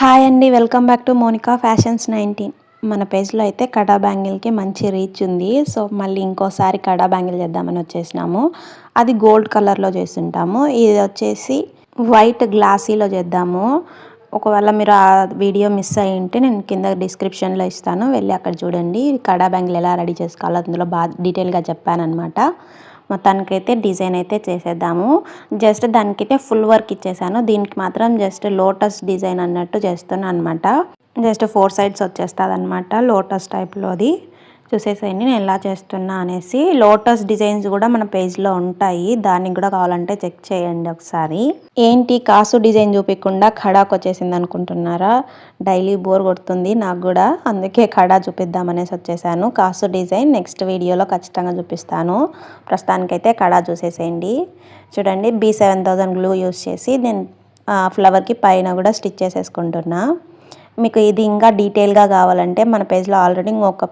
Hi అండి, welcome back to Monika fashions 19. మన పేజ్లో అయితే కడా బ్యాంగిల్కి మంచి రీచ్ ఉంది. సో మళ్ళీ ఇంకోసారి కడా బ్యాంగిల్ చేద్దామని వచ్చేసినాము. అది గోల్డ్ కలర్లో చేస్తుంటాము. ఇది వచ్చేసి వైట్ గ్లాసీలో చేద్దాము. ఒకవేళ మీరు ఆ వీడియో మిస్ అయ్యి ఉంటే నేను కింద డిస్క్రిప్షన్లో ఇస్తాను, వెళ్ళి అక్కడ చూడండి. కడా బ్యాంగిల్ ఎలా రెడీ చేసుకోవాలో అందులో బాగా డీటెయిల్గా చెప్పాను అనమాట. మొత్తానికైతే డిజైన్ అయితే చేసేద్దాము. జస్ట్ దానికైతే ఫుల్ వర్క్ ఇచ్చేసాను. దీనికి మాత్రం జస్ట్ లోటస్ డిజైన్ అన్నట్టు చేస్తున్నాను అనమాట. జస్ట్ 4 సైడ్స్ వచ్చేస్తుంది అనమాట, లోటస్ టైప్లోది. చూసేసేయండి నేను ఎలా చేస్తున్నా అనేసి. లోటస్ డిజైన్స్ కూడా మన పేజ్లో ఉంటాయి, దానికి కూడా కావాలంటే చెక్ చేయండి ఒకసారి. ఏంటి కాసు డిజైన్ చూపించకుండా ఖడాకు వచ్చేసింది అనుకుంటున్నారా? డైలీ బోర్ కొడుతుంది నాకు కూడా, అందుకే ఖడా చూపిద్దామనేసి వచ్చేసాను. కాసు డిజైన్ నెక్స్ట్ వీడియోలో ఖచ్చితంగా చూపిస్తాను. ప్రస్తుతానికైతే ఖడా చూసేసేయండి. చూడండి, B7000 గ్లూ యూస్ చేసి నేను ఫ్లవర్కి పైన కూడా స్టిచ్ చేసేసుకుంటున్నా. మీకు ఇది ఇంకా డీటెయిల్గా కావాలంటే మన పేజ్లో ఆల్రెడీ ఒక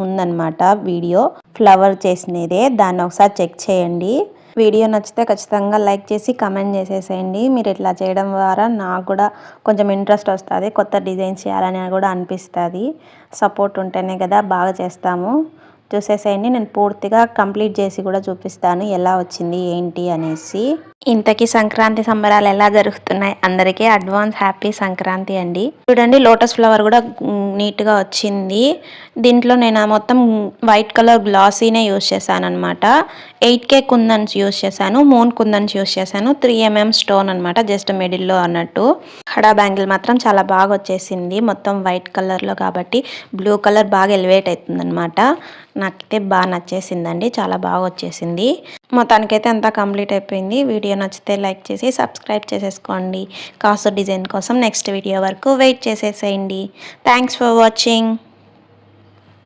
ఉందన్నమాట వీడియో, ఫ్లవర్ చేసినదే, దాన్ని ఒకసారి చెక్ చేయండి. వీడియో నచ్చితే ఖచ్చితంగా లైక్ చేసి కమెంట్ చేసేసేయండి. మీరు ఇట్లా చేయడం ద్వారా నాకు కూడా కొంచెం ఇంట్రెస్ట్ వస్తుంది, కొత్త డిజైన్స్ చేయాలని కూడా అనిపిస్తుంది. సపోర్ట్ ఉంటేనే కదా బాగా చేస్తాము. చూసేసేయండి, నేను పూర్తిగా కంప్లీట్ చేసి కూడా చూపిస్తాను ఎలా వచ్చింది ఏంటి అనేసి. ఇంతకీ సంక్రాంతి సంబరాలు ఎలా జరుగుతున్నాయి? అందరికీ అడ్వాన్స్ హ్యాపీ సంక్రాంతి అండి. చూడండి, లోటస్ ఫ్లవర్ కూడా నీట్గా వచ్చింది. దీంట్లో నేను మొత్తం వైట్ కలర్ గ్లాసీనే యూస్ చేశాను అనమాట. 8K కుందన్స్ యూస్ చేశాను, మూన్ కుందన్స్ యూస్ చేశాను, 3mm స్టోన్ అనమాట, జస్ట్ మిడిల్లో అన్నట్టు. హడా బ్యాంగిల్ మాత్రం చాలా బాగా వచ్చేసింది, మొత్తం వైట్ కలర్లో కాబట్టి బ్లూ కలర్ బాగా ఎలివేట్ అవుతుంది అనమాట. నాకైతే బాగా నచ్చేసిందండి, చాలా బాగా వచ్చేసింది. మొత్తానికైతే అంతా కంప్లీట్ అయిపోయింది. వీడియో నచ్చితే లైక్ చేసి సబ్స్క్రైబ్ చేసేసుకోండి. కాసు డిజైన్ కోసం నెక్స్ట్ వీడియో వరకు వెయిట్ చేసేసేయండి. Thanks for watching.